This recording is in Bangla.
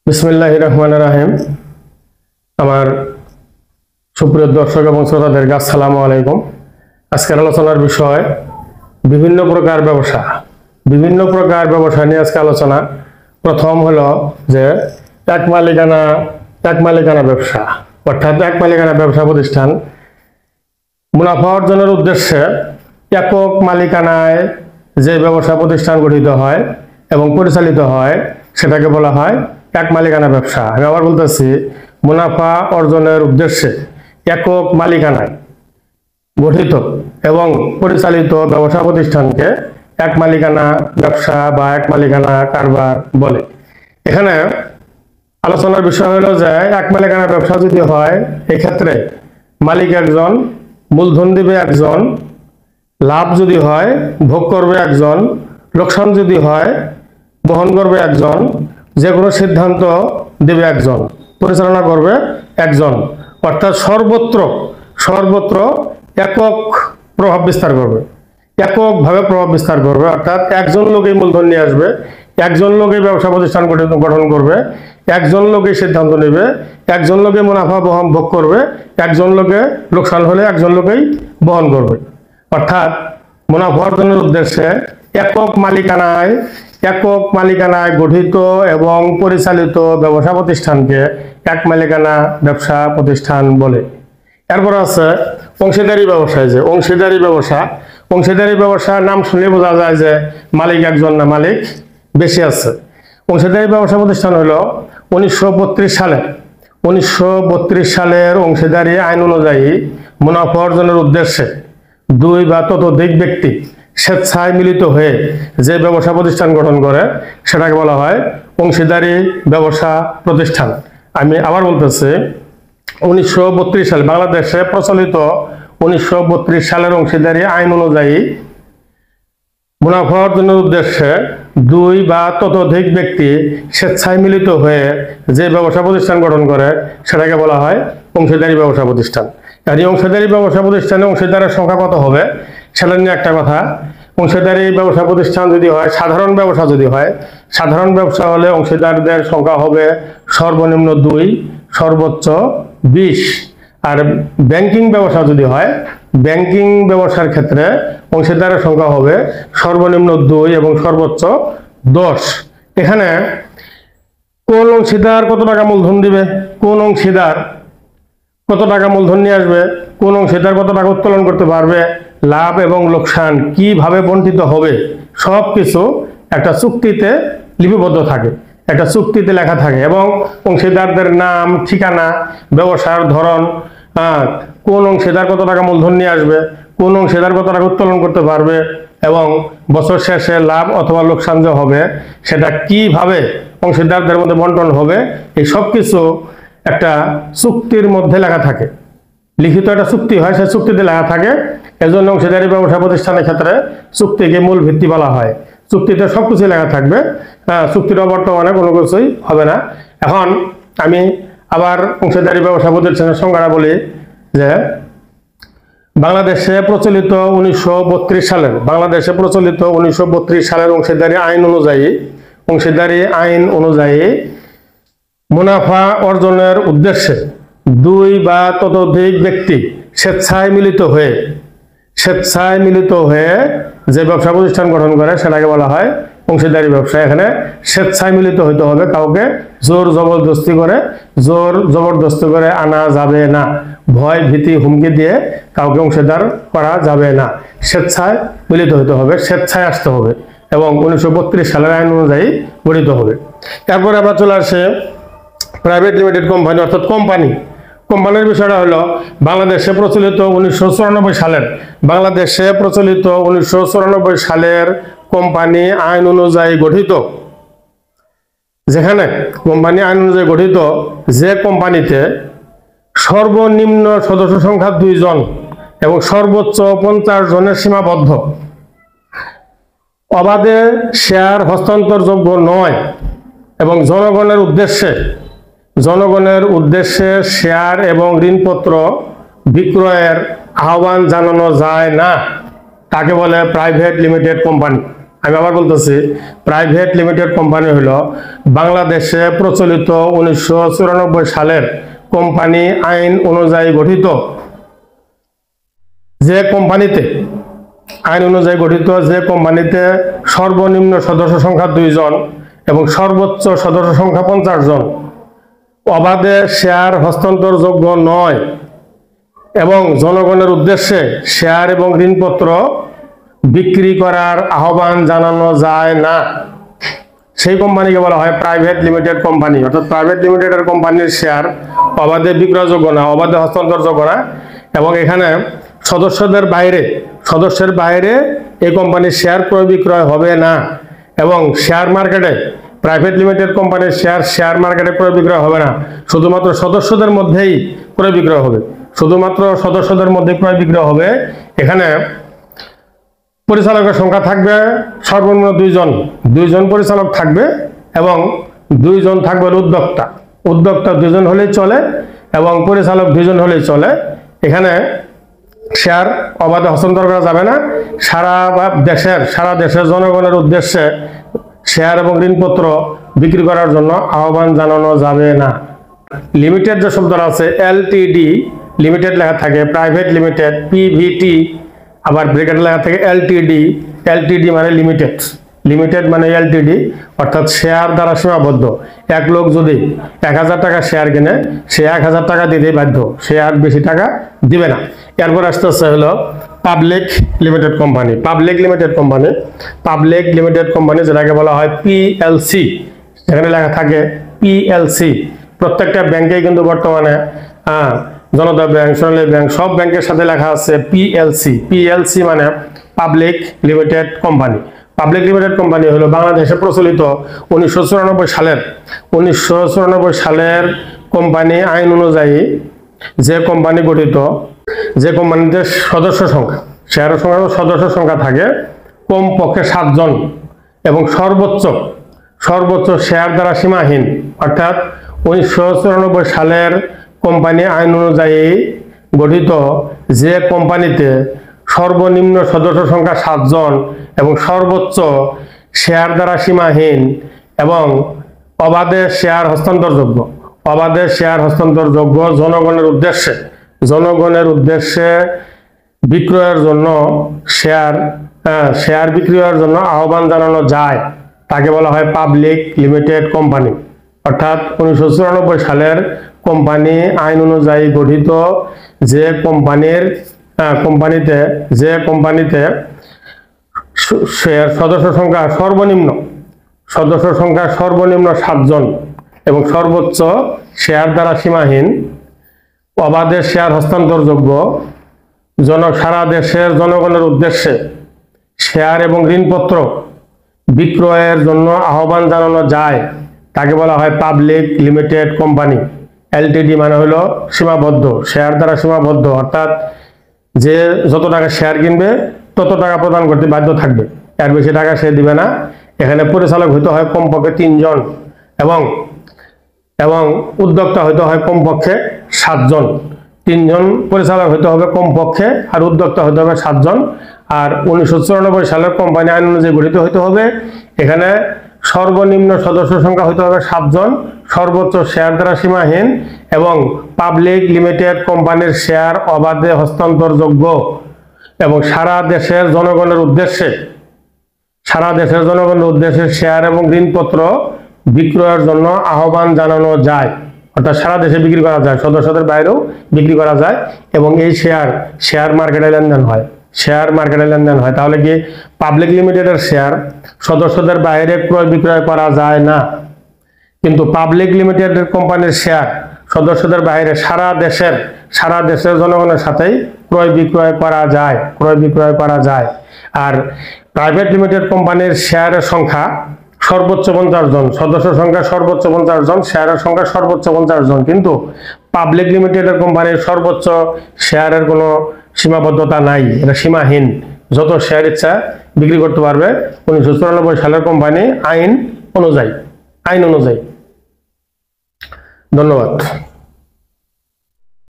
বিসমিল্লাহির রহমানির রহিম। আমার সুপ্রিয় দর্শক এবং শ্রোতাদেরকে আসসালামু আলাইকুম। আজকের আলোচনার বিষয় বিভিন্ন প্রকার ব্যবসা নিয়ে আজকে আলোচনা। প্রথম হলো যে এক মালিকানা ব্যবসা, অর্থাৎ এক মালিকানা ব্যবসা প্রতিষ্ঠান মুনাফা অর্জনের উদ্দেশ্যে একক মালিকানায় যে ব্যবসা প্রতিষ্ঠান গঠিত হয় এবং পরিচালিত হয় সেটাকে বলা হয় এক মালিকানা ব্যবসা। আমি আবার বলতেছি, মুনাফা অর্জনের উদ্দেশ্যে একক মালিকানায় গঠিত এবং পরিচালিত ব্যবসা প্রতিষ্ঠানকে এক মালিকানা ব্যবসা বা এক মালিকানা কারবার বলে। এখানে আলোচনার বিষয় হলো যে এক মালিকানা ব্যবসা যদি হয়, এক্ষেত্রে মালিক একজন, মূলধন দিবে একজন, লাভ যদি হয় ভোগ করবে একজন, লোকসান যদি হয় বহন করবে একজন, যে কোনো সিদ্ধান্ত দেবে একজন, পরিচালনা করবে একজন, অর্থাৎ সর্বত্র একক প্রভাব বিস্তার করবে, এককভাবে প্রভাব বিস্তার করবে। অর্থাৎ একজন লোকই মূলধন নিয়ে আসবে, একজন লোকই ব্যবসা প্রতিষ্ঠান গঠন করবে, একজন লোকই সিদ্ধান্ত নেবে, একজন লোকে মুনাফা ভোগ করবে, একজন লোকে লোকসান হলে একজন লোকেই বহন করবে। অর্থাৎ মুনাফা অর্জনের উদ্দেশ্যে একক মালিকানায় গঠিত এবং পরিচালিত ব্যবসা প্রতিষ্ঠানকে এক মালিকানা ব্যবসা প্রতিষ্ঠান বলে। এরপর আছে অংশীদারি ব্যবসায়। যে অংশীদারি ব্যবসার নাম শুনলে বোঝা যায় যে মালিক একজন না, মালিক বেশি আছে। অংশীদারি ব্যবসা প্রতিষ্ঠান হলো 1932 সালের অংশীদারি আইন অনুযায়ী মুনাফা অর্জনের উদ্দেশ্যে দুই বা ততোধিক ব্যক্তি স্বেচ্ছায় মিলিত হয়ে যে ব্যবসা প্রতিষ্ঠান গঠন করে সেটাকে বলা হয় অংশীদারি ব্যবসা প্রতিষ্ঠান। আমি আবার বলতেছি, 1932 সালে বাংলাদেশে প্রচলিত 1932 সালের অংশীদারি আইন অনুযায়ী মুনাফা অর্জনের উদ্দেশ্যে দুই বা ততোধিক ব্যক্তি স্বেচ্ছায় মিলিত হয়ে যে ব্যবসা প্রতিষ্ঠান গঠন করে সেটাকে বলা হয় অংশীদারি ব্যবসা প্রতিষ্ঠান। আর এই অংশীদারি ব্যবসা প্রতিষ্ঠানে অংশীদারের সংখ্যা কত হবে সেটা নিয়ে একটা কথা। অংশীদারি ব্যবসা প্রতিষ্ঠান যদি হয়, সাধারণ ব্যবসা হলে অংশীদারদের সংখ্যা হবে সর্বনিম্ন 2, সর্বোচ্চ 20। আর ব্যাংকিং ব্যবসা যদি হয়, ব্যাংকিং ব্যবসার ক্ষেত্রে অংশীদারের সংখ্যা হবে সর্বনিম্ন 2 এবং সর্বোচ্চ 10। এখানে কোন অংশীদার কত টাকা মূলধন দিবে, কোন অংশীদার কত টাকা মূলধন নিয়ে আসবে, কোন অংশীদার কত টাকা উত্তোলন করতে পারবে, লাভ এবং লোকসান কিভাবে বণ্টিত হবে, সবকিছু একটা চুক্তিতে লিপিবদ্ধ থাকে, একটা চুক্তিতে লেখা থাকে। এবং অংশীদারদের নাম, ঠিকানা, ব্যবসার ধরন, কোন অংশীদার কত টাকা মূলধন নিয়ে আসবে, কোন অংশীদার কত টাকা উত্তোলন করতে পারবে এবং বছর শেষে লাভ অথবা লোকসান যে হবে সেটা কিভাবে অংশীদারদের মধ্যে বন্টন হবে, এই সব কিছু একটা চুক্তির মধ্যে লেখা থাকে। লিখিত একটা চুক্তি হয়, সেই চুক্তিতে লেখা থাকে। এজন্য অংশীদারি ব্যবসা প্রতিষ্ঠানের ক্ষেত্রে চুক্তিকে মূল ভিত্তি বলা হয়। চুক্তিতে সবকিছু লেখা থাকবে, চুক্তির বর্তমানে কোনো কিছুই হবে না। এখন আমি আবার অংশীদারি ব্যবসা প্রতিষ্ঠানের সংজ্ঞাটা বলি যে বাংলাদেশে প্রচলিত 1932 সালের অংশীদারি আইন অনুযায়ী মুনাফা অর্জনের উদ্দেশ্যে দুই বা ততোধিক ব্যক্তি স্বেচ্ছায় মিলিত হয়ে যে ব্যবসা প্রতিষ্ঠান গঠন করে সেটাকে বলা হয় অংশীদারি ব্যবসা। এখানে স্বেচ্ছায় মিলিত হইতে হবে, কাউকে জোর জবরদস্তি করে আনা যাবে না, ভয় ভীতি হুমকি দিয়ে কাউকে অংশীদার করা যাবে না। স্বেচ্ছায় মিলিত হইতে হবে, স্বেচ্ছায় আসতে হবে এবং 1932 সালের আইন অনুযায়ী গঠিত হবে। তারপরে আবার চলে আসে প্রাইভেট লিমিটেড কোম্পানি, অর্থাৎ কোম্পানির বিষয়টা হলো বাংলাদেশে প্রচলিত 1994 সালের কোম্পানি আইন অনুযায়ী গঠিত, যেখানে কোম্পানি আইন অনুযায়ী গঠিত যে কোম্পানিতে সর্বনিম্ন সদস্য সংখ্যা 2 জন এবং সর্বোচ্চ 50 জনের সীমাবদ্ধ, অবাধে শেয়ার হস্তান্তরযোগ্য নয় এবং জনগণের উদ্দেশ্যে শেয়ার এবং ঋণপত্র বিক্রয়ের আহ্বান জানানো যায় না, তাকে বলে প্রাইভেট লিমিটেড কোম্পানি। আমি আবার বলতেছি, প্রাইভেট লিমিটেড কোম্পানি হলো বাংলাদেশে প্রচলিত 1994 সালের কোম্পানি আইন অনুযায়ী গঠিত যে কোম্পানিতে সর্বনিম্ন সদস্য সংখ্যা 2 জন এবং সর্বোচ্চ সদস্য সংখ্যা 50 জন, অবাধে শেয়ার হস্তান্তরযোগ্য নয় এবং জনগণের উদ্দেশ্যে শেয়ার এবং ঋণপত্র বিক্রি করার আহ্বান জানানো যায় না, সেই কোম্পানিকে বলা হয় প্রাইভেট লিমিটেড কোম্পানি। অর্থাৎ প্রাইভেট লিমিটেডের কোম্পানির শেয়ার অবাধে বিক্রয়যোগ্য না, অবাধে হস্তান্তরযোগ্য না, এবং এখানে সদস্যের বাইরে এই কোম্পানির শেয়ার ক্রয় বিক্রয় হবে না, এবং শেয়ার মার্কেটে প্রাইভেট লিমিটেড কোম্পানির শেয়ার মার্কেটে ক্রয় বিক্রয় হবে না, শুধুমাত্র সদস্যদের মধ্যেই ক্রয় বিক্রয় হবে, শুধুমাত্র সদস্যদের মধ্যে ক্রয় বিক্রয় হবে। এখানে পরিচালকের সংখ্যা থাকবে সর্বনিম্ন 2 জন পরিচালক থাকবে, এবং 2 জন থাকবে উদ্যোক্তা 2 জন হলেই চলে, এবং পরিচালক 2 জন হলেই চলে। এখানে শেয়ার অবাধে হস্তান্তর করা যাবে না, সারা দেশের জনগণের উদ্দেশ্যে শেয়ার এবং ঋণপত্র বিক্রি করার জন্য আহ্বান জানানো যাবে না। লিমিটেড যে শব্দটা আছে, এলটিডি লিমিটেড লেখা থাকে, প্রাইভেট লিমিটেড পিভিটি, আবার ব্র্যাকেটে লেখা থাকে এলটিডি মানে লিমিটেড মানে এলটিডি, অর্থাৎ শেয়ার দ্বারা সীমাবদ্ধ। এক লোক যদি 1000 টাকা শেয়ার কিনে, সে 1000 টাকা দিতেই বাধ্য, সে আর বেশি টাকা দিবে না। এরপর আসতে হলো পাবলিক লিমিটেড কোম্পানি, যেটাকে বলা হয় পিএলসি, এখানে লেখা থাকে পিএলসি। প্রত্যেকটা ব্যাংকে কিন্তু বর্তমানে জনতা ব্যাংক, সোনালী ব্যাংক, সব ব্যাংকের সাথে লেখা আছে পিএলসি মানে public limited company. Public limited company হলো বাংলাদেশে প্রচলিত 1994 সালের কোম্পানি আইন অনুযায়ী যে কোম্পানি গঠিত, যে কোম্পানিতে সদস্য সংখ্যা থাকে কমপক্ষে 7 জন এবং সর্বোচ্চ শেয়ার দ্বারা সীমাহীন, অর্থাৎ 1994 সালের কোম্পানি আইন অনুযায়ী গঠিত যে কোম্পানিতে সর্বনিম্ন সদস্য সংখ্যা 7 জন এবং সর্বোচ্চ শেয়ার দ্বারা সীমাহীন এবং অবাধে শেয়ার হস্তান্তরযোগ্য জনগণের উদ্দেশ্যে বিক্রয়ের জন্য শেয়ার বিক্রয়ের জন্য আহ্বান জানানো যায়, তাকে বলা হয় পাবলিক লিমিটেড কোম্পানি। অর্থাৎ 1994 সালের কোম্পানি আইন অনুযায়ী গঠিত যে কোম্পানিতে সদস্য সংখ্যা সর্বনিম্ন 7 জন এবং সর্বোচ্চ শেয়ার দ্বারা সীমাহীন, অবাধে শেয়ার হস্তান্তরযোগ্য, সারা দেশের জনগণের উদ্দেশ্যে শেয়ার এবং ঋণপত্র বিক্রয়ের জন্য আহ্বান জানানো যায়, তাকে বলা হয় পাবলিক লিমিটেড কোম্পানি। এলটিডি মানে হলো সীমাবদ্ধ, শেয়ার দ্বারা সীমাবদ্ধ, অর্থাৎ যে যত টাকা শেয়ার কিনবে তত টাকা প্রদান করতে বাধ্য থাকবে, এর বেশি টাকা সে দিবে না। এখানে পরিচালক হইতে হয় কমপক্ষে 3 জন এবং উদ্যোক্তা হইতে হয় কমপক্ষে 7 জন। 3 জন পরিচালক হইতে হবে কমপক্ষে, আর উদ্যোক্তা হইতে হবে 7 জন। আর 1994 সালের কোম্পানি আইন অনুযায়ী গঠিত হইতে হবে। এখানে সর্বনিম্ন সদস্য সংখ্যা হইতে হবে 7 জন, সর্বোচ্চ শেয়ার দ্বারা সীমাহীন এবং পাবলিক লিমিটেড কোম্পানির শেয়ার অবাধে হস্তান্তরযোগ্য এবং সারা দেশের জনগণের উদ্দেশ্যে শেয়ার এবং ঋণপত্র বিক্রয়ের জন্য আহ্বান জানানো যায়। অর্থাৎ সারা দেশে বিক্রি করা যায়, সদস্যদের বাইরেও বিক্রি করা যায়, এবং এই শেয়ার মার্কেটে লেনদেন হয়। তাহলে কি পাবলিক লিমিটেডের শেয়ার সদস্যদের বাইরে ক্রয় বিক্রয় করা যায় না, কিন্তু পাবলিক লিমিটেড কোম্পানির শেয়ার সদস্যদের বাইরে সারা দেশের জনগণের সাথেই ক্রয় বিক্রয় করা যায়। আর প্রাইভেট লিমিটেড কোম্পানির শেয়ারের সংখ্যা সর্বোচ্চ 50 জন, সদস্য সংখ্যা সর্বোচ্চ 50 জন, শেয়ারের সংখ্যা সর্বোচ্চ 50 জন, কিন্তু পাবলিক লিমিটেডের কোম্পানির সর্বোচ্চ শেয়ারের কোনো সীমাবদ্ধতা নাই, এটা সীমাহীন, যত শেয়ার ইচ্ছা বিক্রি করতে পারবে 1994 সালের কোম্পানি আইন অনুযায়ী। ধন্যবাদ।